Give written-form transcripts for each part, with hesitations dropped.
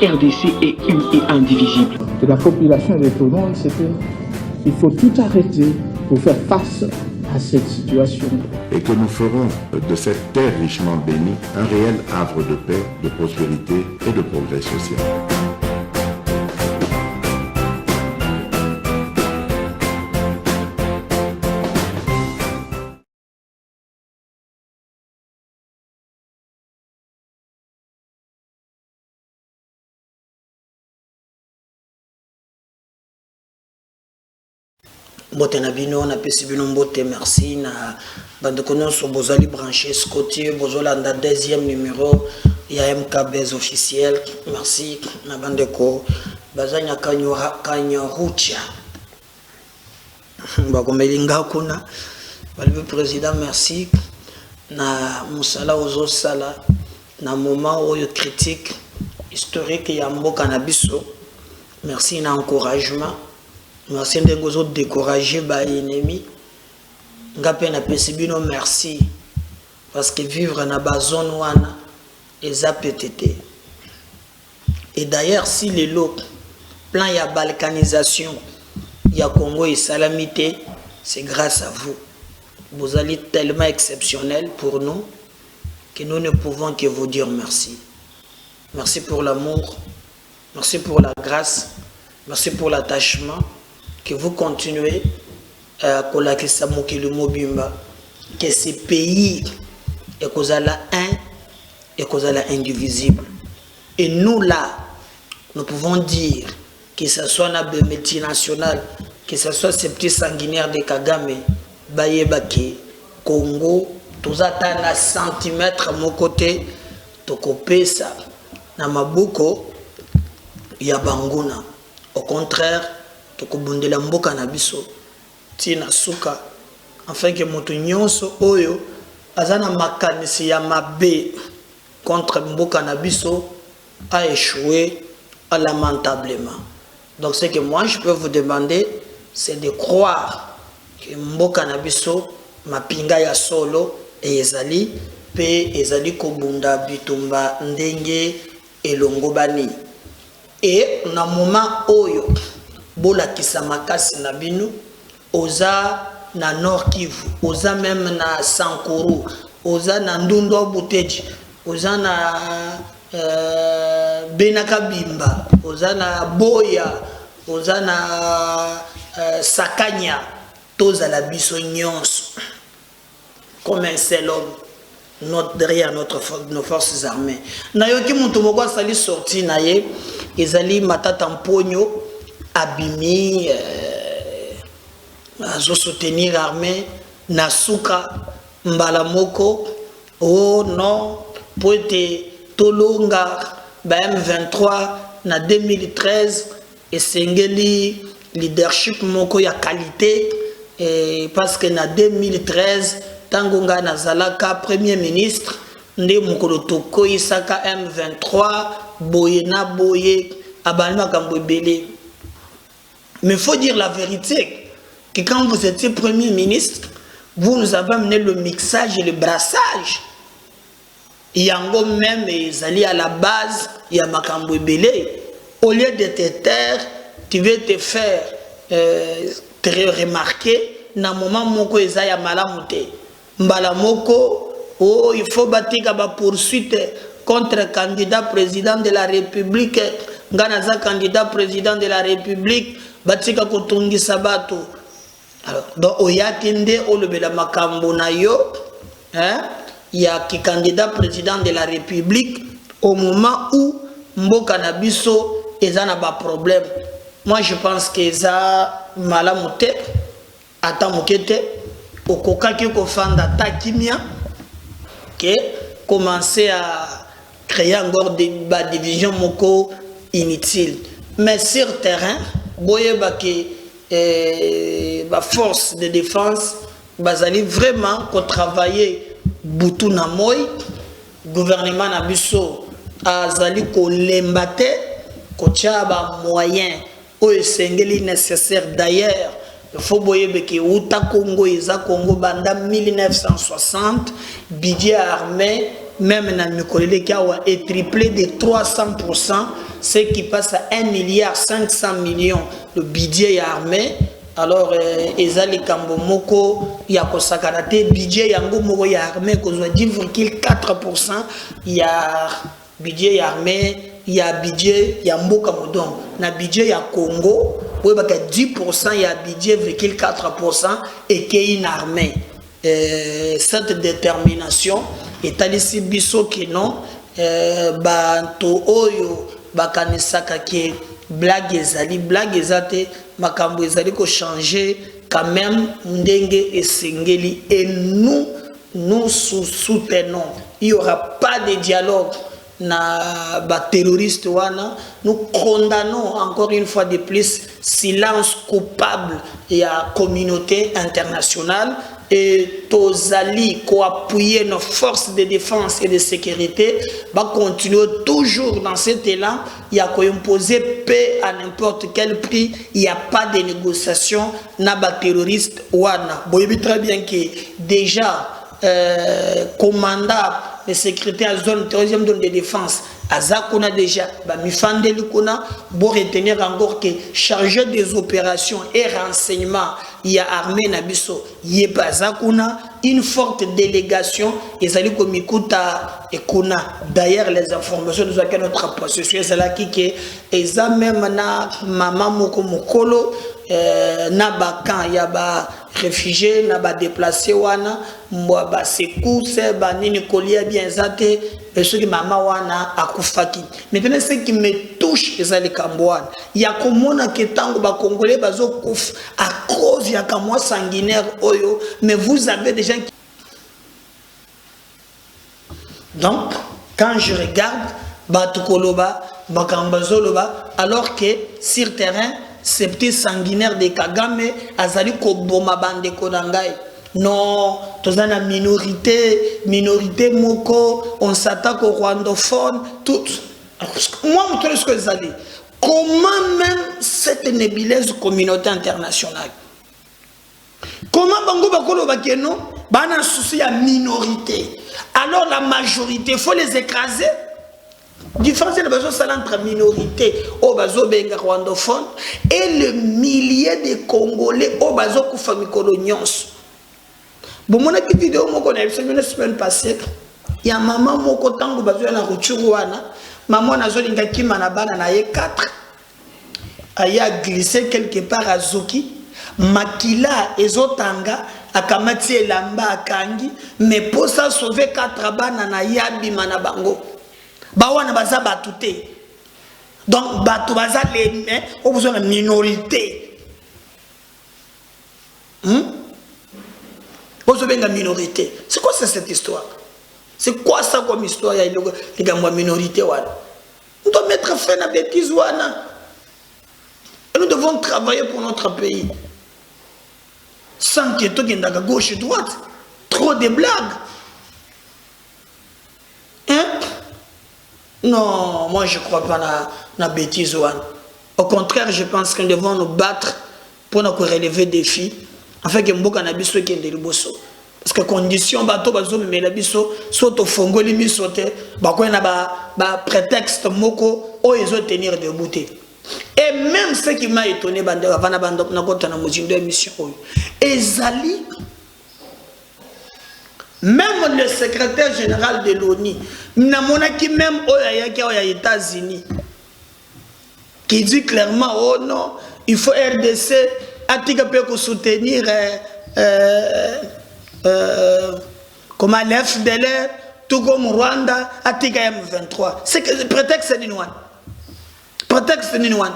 RDC est une et indivisible. De la population et de tout le monde, c'est qu'il faut tout arrêter pour faire face à cette situation. Et que nous ferons de cette terre richement bénie un réel havre de paix, de prospérité et de progrès social. Mbote na bino na pesi bino mbote merci na bandeko nyonso bozali branché Scotty bozolanda deuxième numéro ya MKBS officiel merci na bandeko bazanya kanyorucha bakomelinga kuna balibe président merci na musala ozo sala na moment oyo critique historique ya mboka na biso merci na encouragement. Merci de vous décourager par l'ennemi. Ngapena pesibino merci parce que vivre na bazone wana eza pétété. Et d'ailleurs si les lots plan ya balkanisation ya Congo et salamité c'est grâce à vous. Vous allez tellement exceptionnel pour nous que nous ne pouvons que vous dire merci. Merci pour l'amour, merci pour la grâce, merci pour l'attachement. Que vous continuez à collaquer ça mobimba que ces pays est cause la un et cause la indivisible et nous là nous pouvons dire que ce soit na multinational que ce soit ces petits sanguinaires de Kagame Bayebake Congo tous attendent à centimètre mon côté to couper ça na mabuko ya banguna au contraire tokobondela mboka na biso tina suka afin que moto nyonso oyo azana makanisi ya mabe contre mboka na biso a échoué lamentablement. Donc ce que moi je peux vous demander c'est de croire que mboka na biso mapinga ya solo et ezali pe ezali kobunda bitumba ndenge elongo bani et na moment oyo bola kisamakasi na bino oza na Nord Kivu oza même na Sankuru oza na Ndundo Buteji oza na Benakabimba oza na Boya oza na Sakanya toza la biso nyonso comme un seul homme derrière nos forces armées na yoki mutu moko sali sorti na ye ezali matata mponyo abimi azo soutenir l'armée nasuka mbalamoko oh non poete tolonga ba M23 na 2013 et sengeli leadership moko ya qualité parce que na 2013 tangonga nazalaka premier ministre nde mokolo toko isaka M23 boye na boye abali makambo ebele. Mais il faut dire la vérité, que quand vous étiez Premier ministre, vous nous avez amené le mixage et le brassage. Yango même, ils allaient à la base, il y a Makambo Belé. Au lieu de te taire, tu veux te faire te remarquer, dans le moment où ils allaient à Malamouté. Mbalamoko, oh, il faut bâtir la poursuite contre le candidat président de la République. Nganaza candidat président de la République. Batika kotongi sabato alors donc oyakende olobela makambo na yo hein ya ki candidat président de la République au moment où mboka na biso ezana ba problème. Moi je pense que ça malamuté ata mokete okokaki ko fanda takimia que commencer à créer encore des divisions moko inutiles mais sur terrain boye baki ba force de défense bazali vraiment ko travailler butu na moy gouvernement na biso azali ko lembate ko tchaba moyen o esengeli nécessaire d'ailleurs il faut boye baki uta Congo isa Congo banda 1960 budget armé même na mikolele kawa est triplé de 300% ce qui passe à 1 milliard 500 millions le budget armé. Alors, ezali kambo moko ya kosakarate budget yango moko ya armée kozwa 10,4%. Il y a budget armé, il y a budget ya mboka modon. Na budget ya Congo, oui baka 10% ya budget 0,4% et qui est armée. Cette détermination est allée biso que non banto oyo bakanisaka ke blague ezate makambo ezali ko changer quand même ndenge esengeli et nous soutenons. Il y aura pas de dialogue na ba terroriste wana. Nous condamnons encore une fois de plus silence coupable et à communauté internationale et Tozali ko appuyer nos forces de défense et de sécurité va continuer toujours dans cet élan. Il y a qu'à imposer paix à n'importe quel prix. Il n'y a pas de négociation na ba terroriste wana. Bon, il très bien que déjà commandant le secrétaire zone 3e zone de défense Azakuna déjà mifandeli kuna pour retenir encore que chargé des opérations et renseignements il y a armée nabiso yeba Azakuna une forte délégation ezali komikuta ekuna. D'ailleurs les informations nous ont notre possession c'est là qui eza même na maman moko mokolo na bakan ya ba réfugiés na ba déplacés wana mwa ba secours ba nini kolia bien zate et ceux qui maman wana akufaki. Maintenant ce qui me touche ezali kambwana ya komona ke tango ba congolais bazo kuf à cause ya kamwa sanguinaire oyo. Mais vous avez des gens qui... Donc quand je regarde batukoloba bakambazoloba alors que sur terrain ces petits sanguinaires de Kagame azali koboma bande konangai. Non, tous en minorité moko, on s'attaque aux rwandophones, tout. Moi, je ce que vous allez. Comment même cette nébuleuse communauté internationale? Comment bango bakolo bakeno bana souci à minorité. Alors la majorité, il faut les écraser. Différence de besoin c'est entre minorité au bazo benga rwandophone et le millier de Congolais au bazo kufa mikolo nyonso. Bon mon petite vidéo moko na semaine passée il y a maman moko tango bazo na ruchuru wana maman nazolinga kima na bana na ye 4 aya glissé quelque part à Zoki makila ezotanga akamati elamba akangi mais pour ça sauver 4 bana na yabi mana bango. Bawana baza batouté. Donc batou baza les au besoin de minorité. Besoin de minorité. C'est quoi cette histoire? C'est quoi ça comme histoire les gars minorité wana? On doit mettre fin à bêtise wana. Et nous devons travailler pour notre pays. Sans qu'il y ait de gauche et droite. Trop de blagues. Hein? Non, moi je ne crois pas à la bêtise. Au contraire, je pense que nous devons nous battre pour nous relever des défis. Afin que nous puissions faire des choses. Parce que condition bateau bazo mais la biso soit au fongo limi sauter ba ko na ba prétexte moko o ezo tenir debout. Et même ce qui m'a étonné bande avant na bande na kota na mojindo émission oyo ezali même le secrétaire général de l'ONU, qui même aux États-Unis, qui dit clairement, oh non, il faut RDC, pour soutenir comme l'FDLR, tout comme Rwanda, Atika M23. C'est que le prétexte c'est Ninoan. Prétexte Ninoan.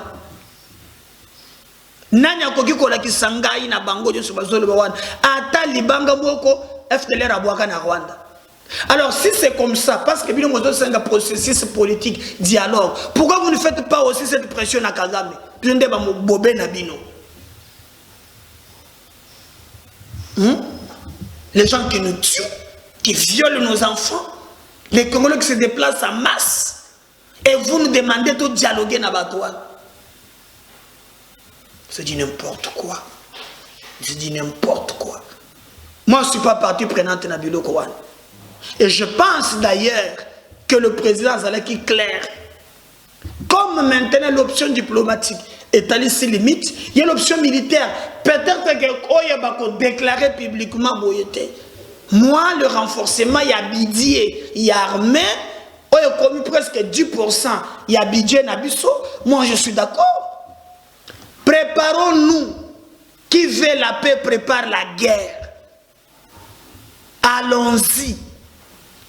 Nanya kokikola kisangai na bango nyoso bazolo bawana. Ata libanga moko FDLR abwaka na Rwanda. Alors si c'est comme ça, parce que bino moto c'est un processus politique, dialogue, pourquoi vous ne faites pas aussi cette pression à Kagame? Bino ba bobé na bino. Les gens qui nous tuent, qui violent nos enfants, les Congolais qui se déplacent en masse, et vous nous demandez de dialoguer na Batouane. C'est dit n'importe quoi. Je dis n'importe quoi. Moi, je ne suis pas partie prenante dans Bilo Kouane. Et je pense d'ailleurs que le président Zalaki clair, comme Comme maintenant l'option diplomatique est allée ses limites, il y a l'option militaire. Peut-être que on déclarer publiquement boyété. Moi, le renforcement, il y a Bidier, il y a armée, il y a commis presque 10%, il y a Bidier Nabiso. Moi, je suis d'accord. Préparons-nous. Qui veut la paix prépare la guerre. Allons-y.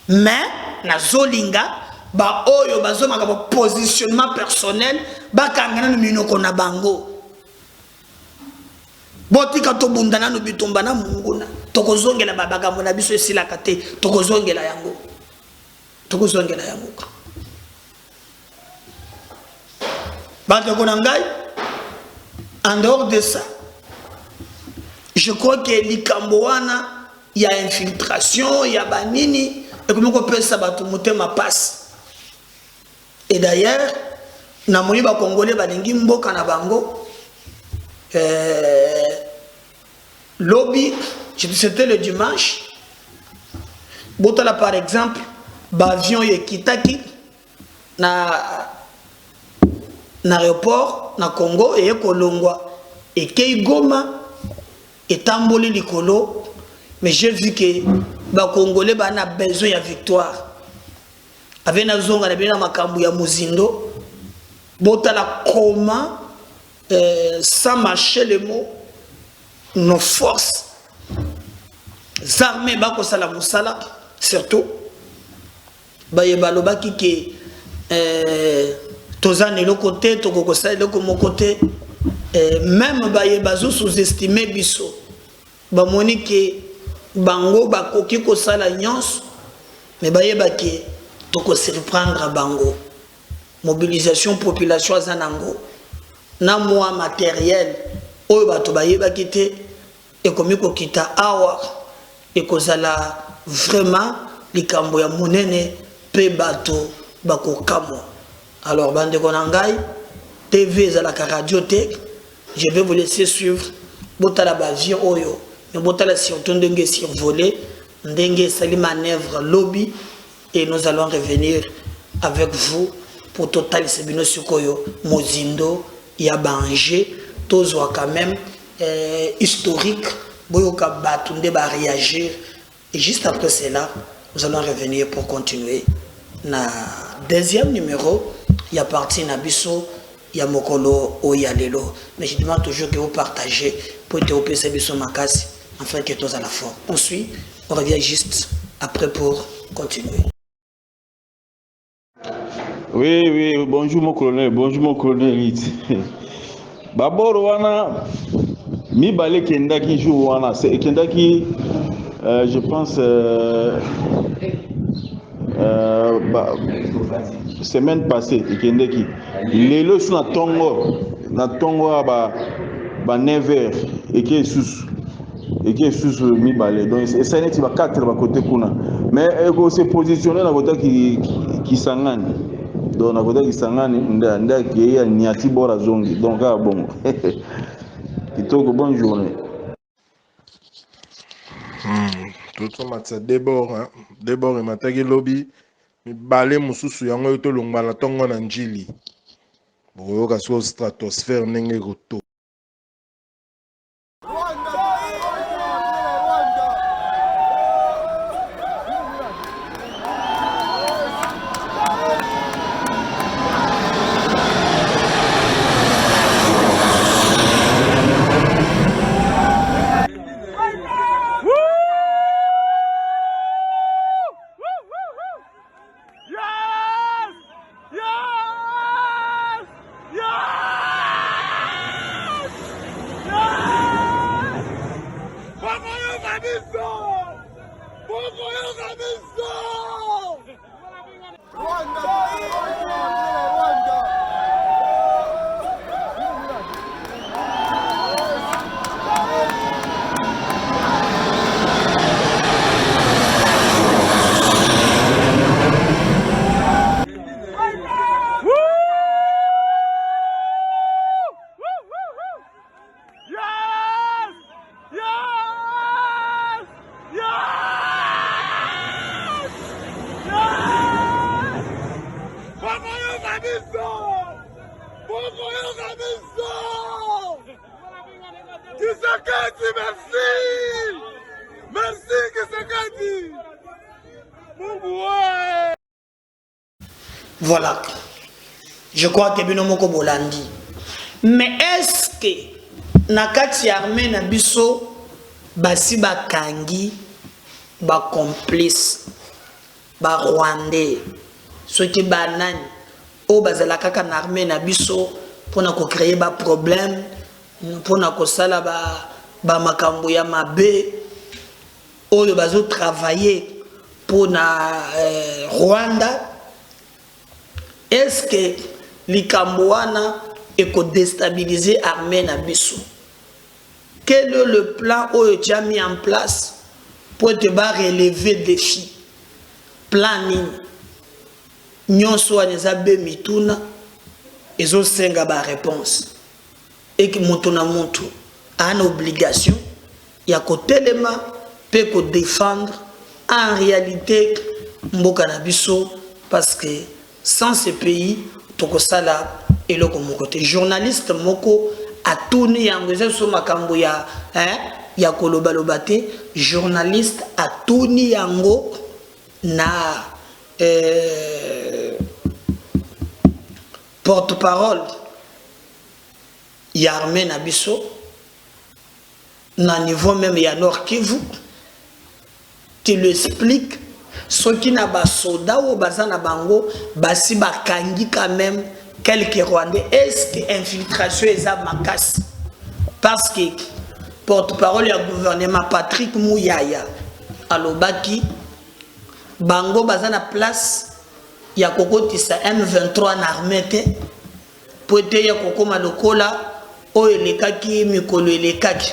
Mais, na Zolinga, ba oyo bazoma ka positionnement personnel, ba kangana no minoko na bango. Botika to bundana no bitumba na munguna. Tokozongela babaka mona biso esila kate, tokozongela yango. Tokozongela yango. Bande konangai, en dehors de ça, je crois que l'Ikamboana, il y a infiltration, il y a banini, et comment on peut ça monter ma passe. Et d'ailleurs, na moni ba Congolais balingi mboka na bango, lobby, c'était le dimanche. Botala par exemple, bavion ye kitaki na aéroport na Congo et Kolongwa et Kei Goma et Tamboli Likolo, mais j'ai vu que ba Congolais ba na besoin de victoire. Avec na zonga na bina makambu ya muzindo, botala comment sans marcher les mots, nos forces armées bako sala musala surtout ba yebaloba ki ke tozane le côté toko sala le côté même ba yebazo sous-estimer biso ba moni ke bango ba koki ko sala nyons mais ba yeba ke toko surprendre bango mobilisation population azanango na moi matériel oyo bato ba yeba kité et comme ko kita awa et kozala vraiment likambo ya monene pe bato bako kamo. Alors bande konangai TV za la radiothèque, je vais vous laisser suivre botala ba avion oyo mais botala si on ndenge survoler ndenge sali manœuvre lobby et nous allons revenir avec vous pour total sebino sukoyo mozindo ya banger tozwa quand même historique boyoka batunde ba réagir et juste après cela nous allons revenir pour continuer na deuxième numéro il y a parti na biso ya mokolo oyalelo mais je demande toujours que vous partagez pour te opérer biso makasi afin que tous à la fois on suit on revient juste après pour continuer. Oui, bonjour mon colonel. D'abord, wana mi balé kendaki jour wana, c'est kendaki, je pense, semaine passée, kendaki. Lelo sur na tongo ba 9h et qui est sous mi balé. Donc ça n'est pas 4 ba côté kuna. Mais ego se positionner na côté qui sangane. Donc na côté qui sangane nda qui ya niati bora zongi. Donc bon. Kitoko bonne journée. Tout ça matsa débord et matagi lobby mi balé mususu yango to longala tongo na njili. Boyoka so stratosphère nenge roto. Merci Kisekedi. Mungu ouais. Voilà. Je crois que bino moko bolandi. Mais est-ce que na kati armée na biso basi bakangi ba complice ba rwandais ceux qui banani o bazala kaka na armée na biso pona ko créer ba problème pona ko sala ba makambo ya mabe oyo bazo travailler pona Rwanda. Est-ce que likambo wana eko déstabiliser armée na biso? Quel est le plan oyo tu as mis en place pour te relever défi? Plan nini? Nyonso wana eza be mituna ezo senga ba réponse. Et que moto na moto a une obligation ya ko telema pe ko défendre en réalité mboka na biso parce que sans ce pays tokosala eloko moko te. Journaliste moko atuni yango eza so makambo ya ya koloba loba te. Journaliste atuni yango na porte-parole ya armée na biso na niveau même ya Nord Kivu. Tu l'expliques. Ce qui n'a pas soda ou bazana bango basi bakangi quand même quelques Rwandais. Est-ce que infiltration est à makas? Parce que porte-parole du gouvernement Patrick Mouyaya alobaki bango bazana place ya kokotisa M23 na armée te po te ya kokoma lokola o elekaki mikolo elekaki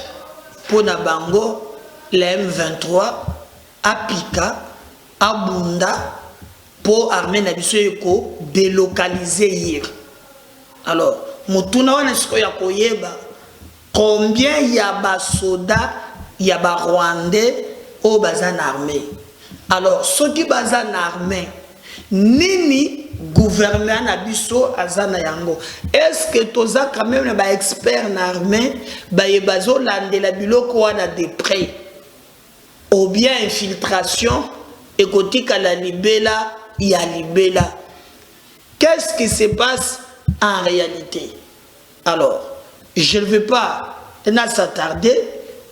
pona bango la M23 apika abunda pour armée na biso eko délocaliser hier. Alors mutuna wana siko ya koyeba combien ya ba soda ya ba rwandais au bazan armée. Alors ceux qui bazan armée nini gouvernement na biso azana yango? Est-ce que toza quand même ba expert na armée ba yebazo landela biloko wana de près ou bien infiltration et côté la libella, il y a libella. Qu'est-ce qui se passe en réalité? Alors, je ne vais pas s'attarder.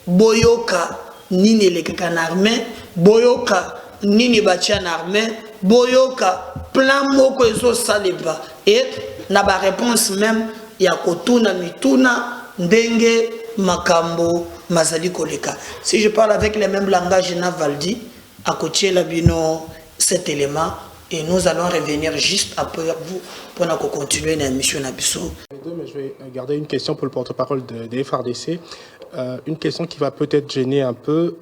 Boyoka nini le kakan armée, boyoka nini bachan armée, boyoka plein moko ezo saleba. Et na ba réponse même ya kotuna mituna ndenge makambo mazali koleka. Si je parle avec le même langage na Valdi, à côté la bino cet élément et nous allons revenir juste après vous pour continuer la mission Nabiso. Mais je vais garder une question pour le porte-parole des FARDC. Une question qui va peut-être gêner un peu.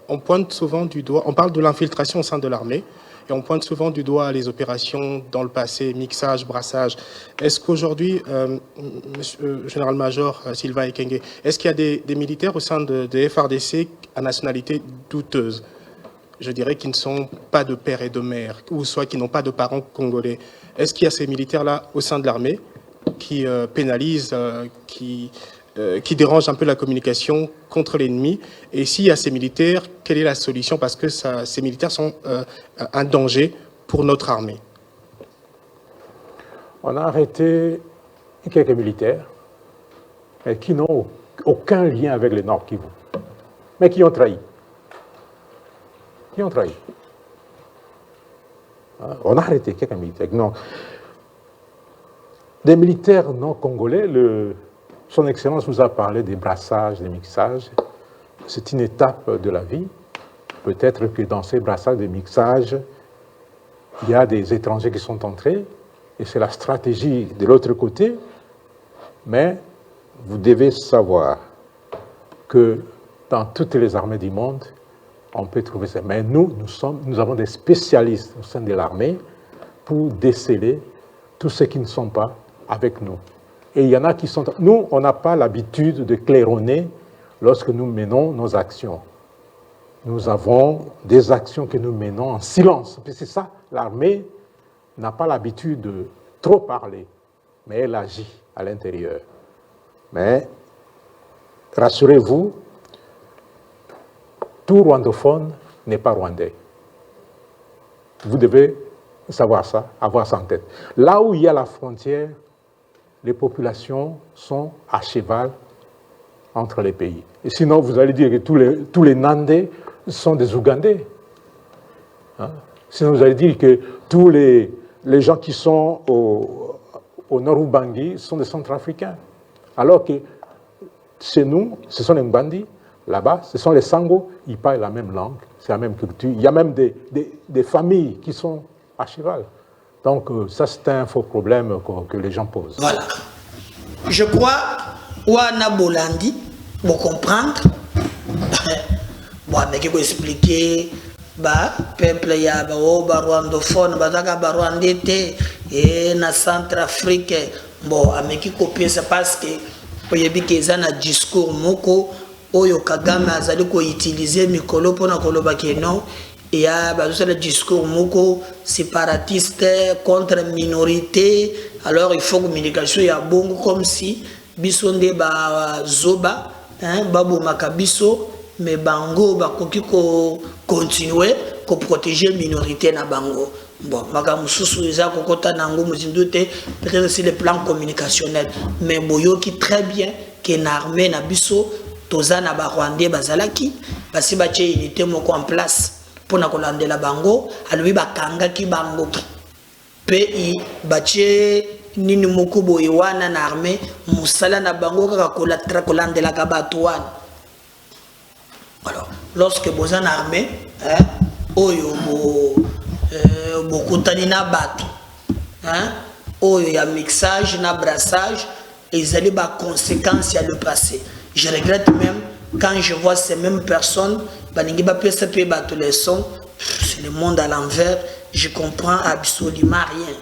On pointe souvent du doigt, on parle de l'infiltration au sein de l'armée et on pointe souvent du doigt les opérations dans le passé, mixage, brassage. Est-ce qu'aujourd'hui, Monsieur Général-Major Sylvain Ekenge, est-ce qu'il y a des militaires au sein de FARDC à nationalité douteuse? Je dirais qu'ils ne sont pas de père et de mère, ou soit qui n'ont pas de parents congolais. Est-ce qu'il y a ces militaires-là au sein de l'armée qui pénalisent, qui dérangent un peu la communication contre l'ennemi? Et s'il y a ces militaires, quelle est la solution? Parce que ces militaires sont un danger pour notre armée. On a arrêté quelques militaires qui n'ont aucun lien avec le Nord Kivu, mais qui ont trahi. Qui ont trahi. On a arrêté quelques militaires. Non. Des militaires non congolais, Son Excellence nous a parlé des brassages, des mixages. C'est une étape de la vie. Peut-être que dans ces brassages, des mixages, il y a des étrangers qui sont entrés, et c'est la stratégie de l'autre côté. Mais vous devez savoir que dans toutes les armées du monde, on peut trouver ça. Mais nous avons des spécialistes au sein de l'armée pour déceler tous ceux qui ne sont pas avec nous. Et il y en a qui sont... Nous, on n'a pas l'habitude de claironner lorsque nous menons nos actions. Nous avons des actions que nous menons en silence. C'est ça, l'armée n'a pas l'habitude de trop parler, mais elle agit à l'intérieur. Mais rassurez-vous, tout rwandophone n'est pas rwandais. Vous devez savoir ça, avoir ça en tête. Là où il y a la frontière, les populations sont à cheval entre les pays. Et sinon, vous allez dire que tous les Nandais sont des Ougandais. Hein? Sinon, vous allez dire que tous les gens qui sont au nord Ubangi sont des Centrafricains. Alors que chez nous, ce sont les Mbandi, là-bas, ce sont les Sango, ils parlent la même langue, c'est la même culture. Il y a même des familles qui sont à cheval. Donc, ça, c'est un faux problème que les gens posent. Voilà. Je crois, Wana Bolandi, pour comprendre, bon, mais qui peut expliquer, peuple ya rwandophone, rwandais et na Centrafrique, bon, mais qui copie ça parce que il y a un discours moko, oyo Kagame azali ko utiliser mikolo pona koloba ke non. Il y a le discours moko séparatiste contre minorité. Alors il faut que communication y a bon comme si bisonde ba zoba babu makabiso mais bango ba koki ko continuer ko protéger minorité na bango. Bon, magamususu eza kokota nango muzindute peut-être sur le plan communicationnel mais boyo qui très bien que na armée na biso toza na ba rwandais bazalaki basi ba tie unité moko en place. Pour na kolandela bango alobi bakanga ki bango pe batie nini moko boye wana na armée musala na bango kaka kolandela ka bato wana. Alors lorsque boza na armée oyo bokutani na bato oyo ya mixage na brassage ezali ba conséquences ya le passé. Je regrette même quand je vois ces mêmes personnes, c'est le monde à l'envers, je comprends absolument rien.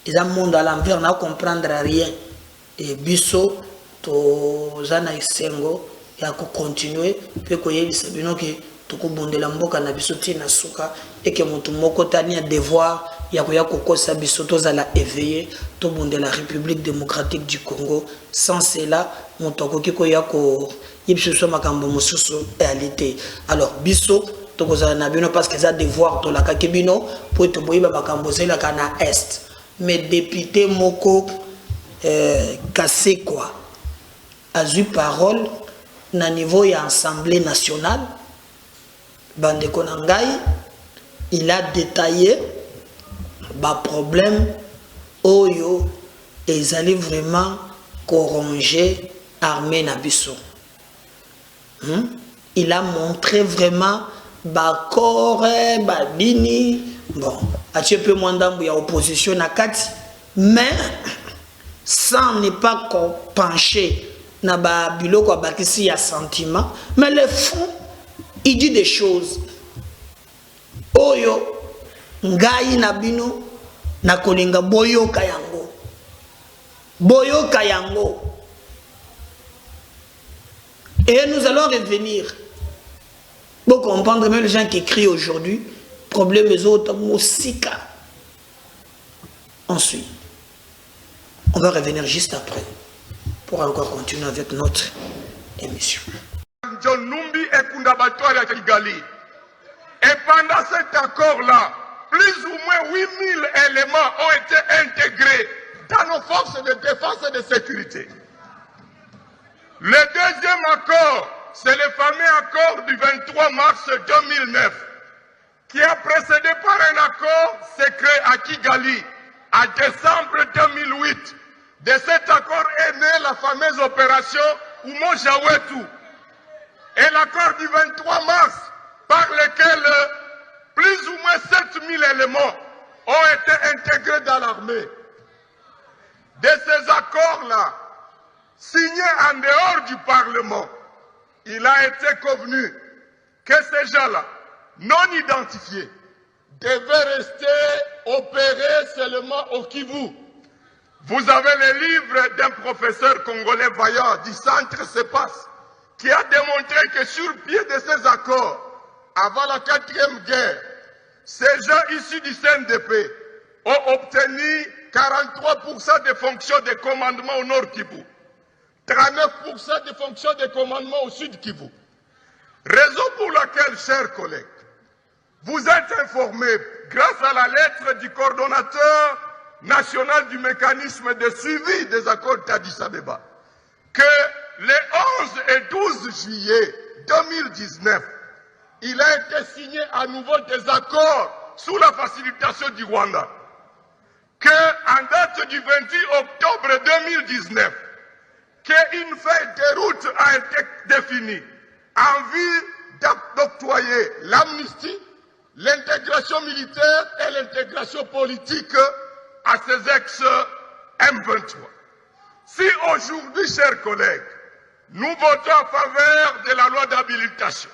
Et dans le monde à l'envers, on ne comprendra rien. Et biso, to zana isengo, ya ko continuer, pe ko yebi sabino ke to ko bondela mboka na biso tina suka et que mutu moko tani a devoir ya ko kosa biso to zala éveiller to bondela République démocratique du Congo. Sans cela, mutu ko ya ko yipso makambo mususu réalité. Alors biso to ko zala na bino parce que ça devoir to la kakibino pour to boyiba makambo zela kana est. Mais député moko cassé quoi a eu parole na niveau ya Assemblée nationale. Bandeko Nangai, il a détaillé ba problème oyo ils allaient vraiment corronger armée nabiso. Il a montré vraiment ba corps ba bini bon a tu peu moins d'ambu ya opposition na kati mais sans ne pas pencher na ba biloko bakisi ya sentiment mais le fond il dit des choses oyo ngai na bino na kolinga boyoka yango et nous allons revenir pour comprendre même les gens qui crient aujourd'hui problème les autres musika. Ensuite on va revenir juste après pour encore continuer avec notre émission. John Numbi et Kundabatoire à Kigali. Et pendant cet accord-là, plus ou moins 8000 éléments ont été intégrés dans nos forces de défense et de sécurité. Le deuxième accord, c'est le fameux accord du 23 mars 2009, qui a précédé par un accord secret à Kigali en décembre 2008. De cet accord est née la fameuse opération Umojawetu. Et l'accord du 23 mars, par lequel plus ou moins 7000 éléments ont été intégrés dans l'armée. De ces accords-là, signés en dehors du Parlement, il a été convenu que ces gens-là, non identifiés, devaient rester opérés seulement au Kivu. Vous avez le livre d'un professeur congolais vaillant du centre CEPAS, qui a démontré que sur pied de ces accords, avant la 4e guerre, ces gens issus du CNDP ont obtenu 43% des fonctions de commandement au Nord Kivu, 39% des fonctions de commandement au Sud Kivu, Raison pour laquelle, chers collègues, vous êtes informés, grâce à la lettre du coordonnateur national du mécanisme de suivi des accords d'Addis Abeba, que les 11 et 12 juillet 2019, il a été signé à nouveau des accords sous la facilitation du Rwanda. Qu'en date du 28 octobre 2019, qu'une feuille de route a été définie en vue d'octroyer l'amnistie, l'intégration militaire et l'intégration politique à ces ex-M23. Si aujourd'hui, chers collègues, nous votons en faveur de la loi d'habilitation,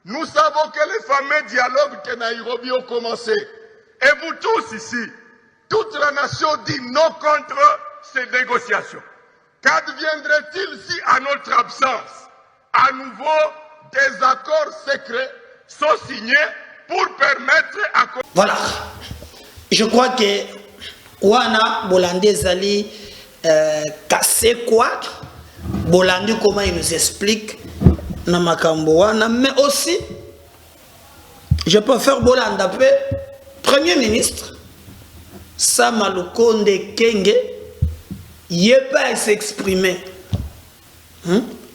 nous savons que les fameux dialogues de Nairobi ont commencé. Et vous tous ici, toute la nation dit non contre ces négociations. Qu'adviendrait-il si, à notre absence, à nouveau, des accords secrets sont signés pour permettre à... Voilà. Je crois que Wana Bolande Zali cassé quoi Bolande, comment il nous explique Namakambo Wana, mais aussi, je peux faire Bolande peu, Premier ministre, Samalukonde Kenge, il n'est pas à s'exprimer.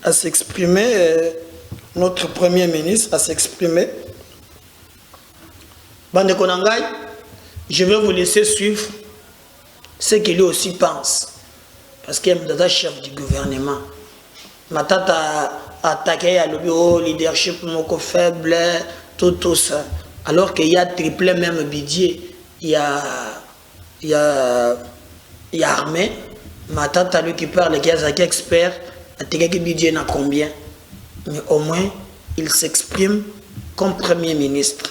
À s'exprimer, notre Premier ministre à s'exprimer. Bande Konangai, je vais vous laisser suivre ce qu'il lui aussi pense. Parce qu'il est le chef du gouvernement. Ma tante a attaqué à le leadership moko faible, tout ça. Alors qu'il y a triplé même budget. Il y a armée. Ma tante a lui qui parle, qui est expert, a tiré budget n'a combien. Mais au moins, il s'exprime comme Premier ministre.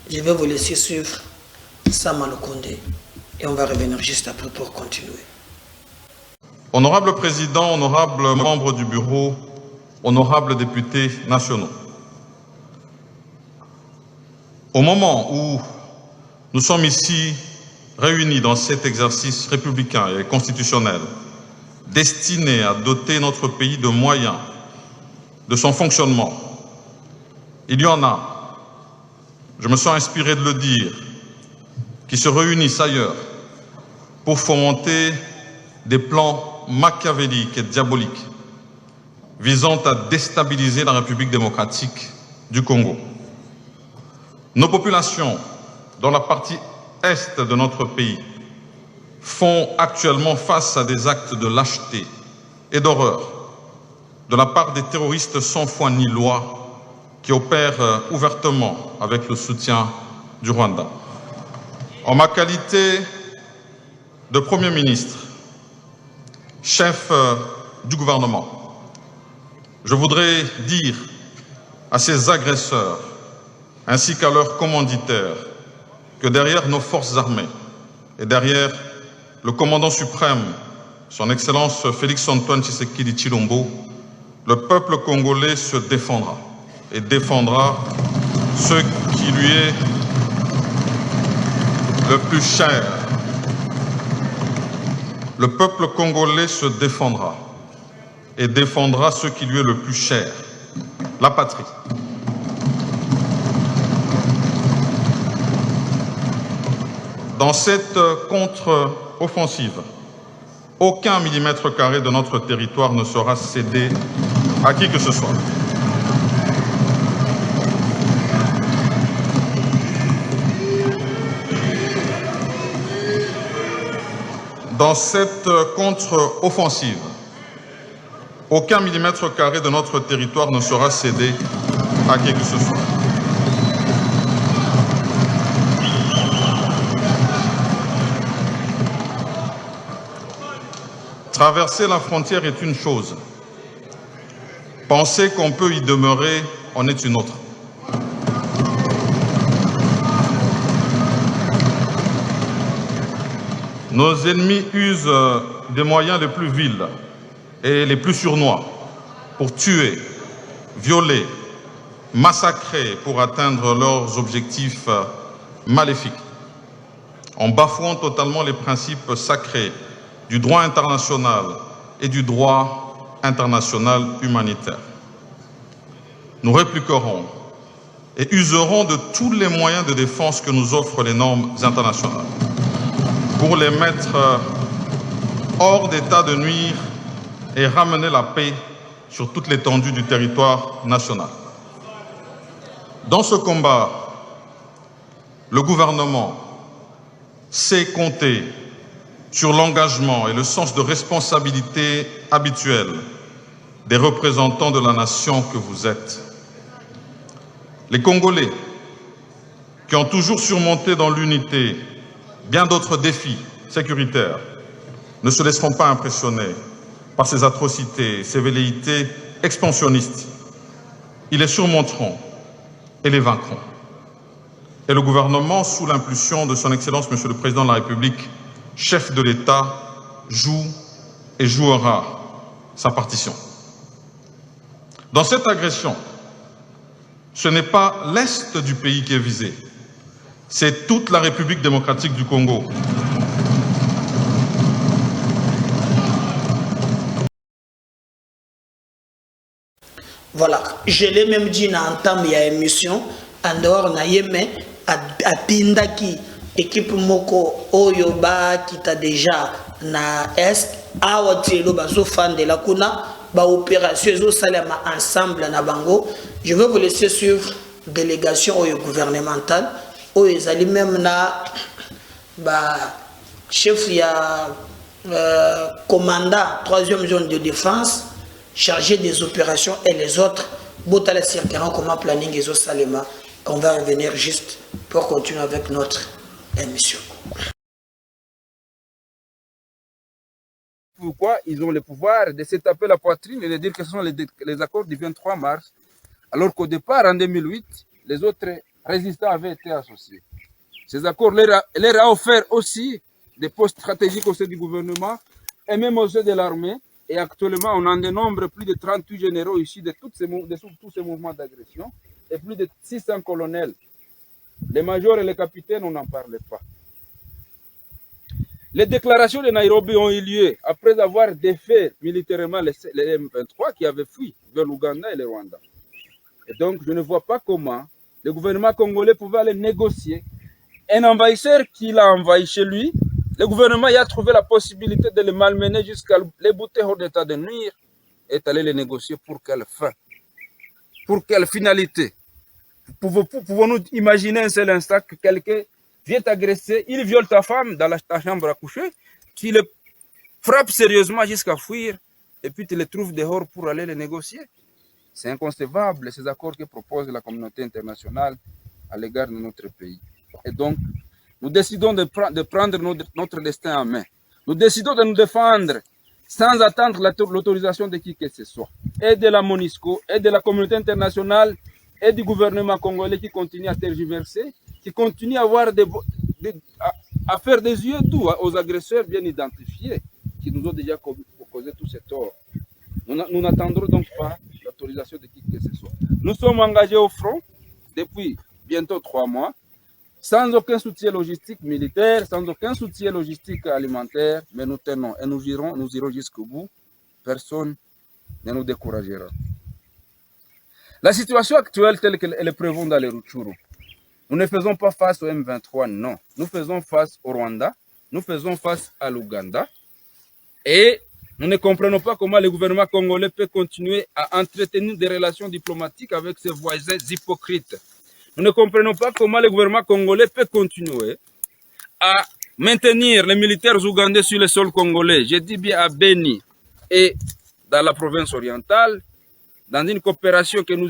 Je vais vous laisser suivre Samalukonde et on va revenir juste après pour continuer. Honorable Président, honorables membres du Bureau, honorables députés nationaux. Au moment où nous sommes ici réunis dans cet exercice républicain et constitutionnel, destiné à doter notre pays de moyens de son fonctionnement, il y en a, je me sens inspiré de le dire, qui se réunissent ailleurs pour fomenter des plans machiavéliques et diaboliques visant à déstabiliser la République démocratique du Congo. Nos populations, dans la partie est de notre pays, font actuellement face à des actes de lâcheté et d'horreur de la part des terroristes sans foi ni loi qui opèrent ouvertement avec le soutien du Rwanda. En ma qualité de Premier ministre, chef du gouvernement, je voudrais dire à ces agresseurs ainsi qu'à leurs commanditaires que derrière nos forces armées et derrière le commandant suprême, son Excellence Félix-Antoine Tshisekedi Tshilombo, le peuple congolais se défendra et défendra ce qui lui est le plus cher. Le peuple congolais se défendra et défendra ce qui lui est le plus cher, la patrie. Dans cette contre-offensive, aucun millimètre carré de notre territoire ne sera cédé à qui que ce soit. Dans cette contre-offensive, aucun millimètre carré de notre territoire ne sera cédé à qui que ce soit. Traverser la frontière est une chose. Penser qu'on peut y demeurer en est une autre. Nos ennemis usent des moyens les plus vils et les plus sournois pour tuer, violer, massacrer pour atteindre leurs objectifs maléfiques, en bafouant totalement les principes sacrés du droit international et du droit international humanitaire. nous répliquerons et userons de tous les moyens de défense que nous offrent les normes internationales pour les mettre hors d'état de nuire et ramener la paix sur toute l'étendue du territoire national. Dans ce combat, le gouvernement sait compter sur l'engagement et le sens de responsabilité habituel des représentants de la nation que vous êtes. Les Congolais, qui ont toujours surmonté dans l'unité bien d'autres défis sécuritaires, ne se laisseront pas impressionner par ces atrocités, ces velléités expansionnistes. Ils les surmonteront et les vaincront. Et le gouvernement, sous l'impulsion de son Excellence, Monsieur le Président de la République, chef de l'État, joue et jouera sa partition. Dans cette agression, ce n'est pas l'Est du pays qui est visé, c'est toute la République démocratique du Congo. Voilà, je l'ai même dit dans l'entame, il y a une émission, en dehors, na yeme, à Tindaki, équipe Moko, Oyoba, qui t'a déjà na Est, Awatilo, Bazo, fan de la Kuna, ba opération, Zo Salama ensemble na Bango. Je vais vous laisser suivre délégation au gouvernementale, où ils allaient même na chef, il y a commandant 3e zone de défense, chargé des opérations et les autres, Botala Circaran, comment planning et Salema. On va revenir juste pour continuer avec notre émission. Pourquoi ils ont le pouvoir de se taper la poitrine et de dire que ce sont les accords du 23 mars, alors qu'au départ, en 2008, les autres résistants avaient été associés. Ces accords leur a offert aussi des postes stratégiques au sein du gouvernement et même au sein de l'armée. Et actuellement, on en dénombre plus de 38 généraux issus de tous ces mouvements d'agression et plus de 600 colonels. Les majors et les capitaines, on n'en parle pas. Les déclarations de Nairobi ont eu lieu après avoir défait militairement les M23 qui avaient fui vers l'Ouganda et le Rwanda. Et donc, je ne vois pas comment le gouvernement congolais pouvait aller négocier un envahisseur qui l'a envahi chez lui. Le gouvernement y a trouvé la possibilité de le malmener jusqu'à les bouter hors d'état de nuire et d'aller les négocier pour quelle fin? Pour quelle finalité? Pouvons-nous imaginer un seul instant que quelqu'un vient t'agresser, il viole ta femme dans ta chambre à coucher, tu le frappes sérieusement jusqu'à fuir et puis tu les trouves dehors pour aller les négocier? C'est inconcevable ces accords que propose la communauté internationale à l'égard de notre pays. Et donc, nous décidons de prendre notre destin en main. Nous décidons de nous défendre sans attendre l'autorisation de qui que ce soit, et de la MONUSCO, et de la communauté internationale, et du gouvernement congolais qui continue à tergiverser, qui continue à faire des yeux doux aux agresseurs bien identifiés, qui nous ont déjà causé tous ces torts. Nous n'attendrons donc pas l'autorisation de qui que ce soit. Nous sommes engagés au front depuis bientôt 3 mois, sans aucun soutien logistique militaire, sans aucun soutien logistique alimentaire, mais nous tenons et nous irons jusqu'au bout. Personne ne nous découragera. La situation actuelle telle qu'elle est prévue dans les Rutshuru, nous ne faisons pas face au M23, non. Nous faisons face au Rwanda, nous faisons face à l'Ouganda, et nous ne comprenons pas comment le gouvernement congolais peut continuer à entretenir des relations diplomatiques avec ses voisins hypocrites. Nous ne comprenons pas comment le gouvernement congolais peut continuer à maintenir les militaires ougandais sur le sol congolais, je dis bien à Beni et dans la province orientale, dans une coopération que nous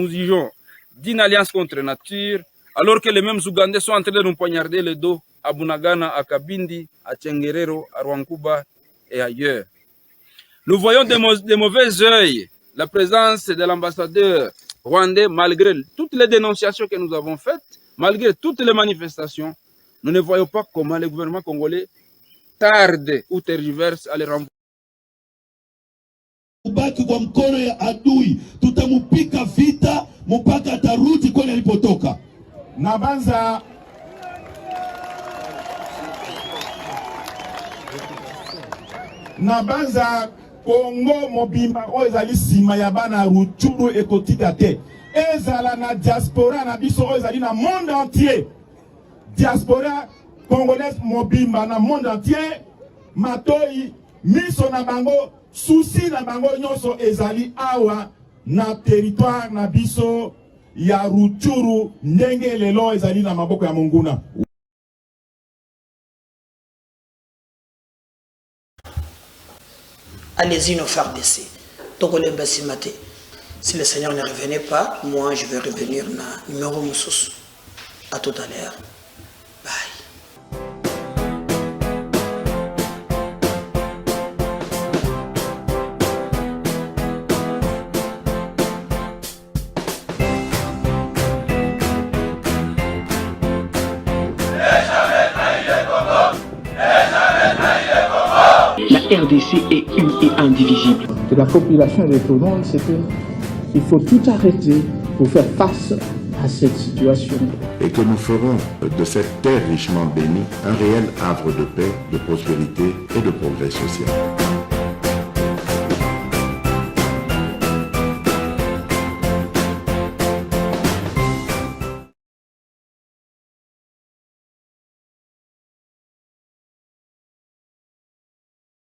jugeons d'une alliance contre nature, alors que les mêmes Ougandais sont en train de nous poignarder le dos à Bunagana, à Kabindi, à Tchenguerero, à Rwankuba et ailleurs. Nous voyons de mauvais œil la présence de l'ambassadeur rwandais, malgré toutes les dénonciations que nous avons faites, malgré toutes les manifestations. Nous ne voyons pas comment le gouvernement congolais tarde ou tergiverse à les renvoyer. Ubaki kwa mkono ya adui, tutamupika vita mpaka atarudi kwenye alipotoka. Nabanza Congo mobimba o ezali sima ya bana Rutshuru ekotika te. Ezala na diaspora na biso o ezali na monde entier. Diaspora congolaise mobimba na monde entier. Matoi miso na bango souci na bango nyonso ezali awa na territoire na biso ya Rutshuru ndenge lelo ezali na maboko ya Monguna. Allez-y, nos FARDC. Togolais Bassimate. Si le Seigneur ne revenait pas, moi je vais revenir na numéro Moussous. À tout à l'heure. Bye. La RDC est une et indivisible. De la population et de tout le monde, c'est qu'il faut tout arrêter pour faire face à cette situation. Et que nous ferons de cette terre richement bénie un réel havre de paix, de prospérité et de progrès social.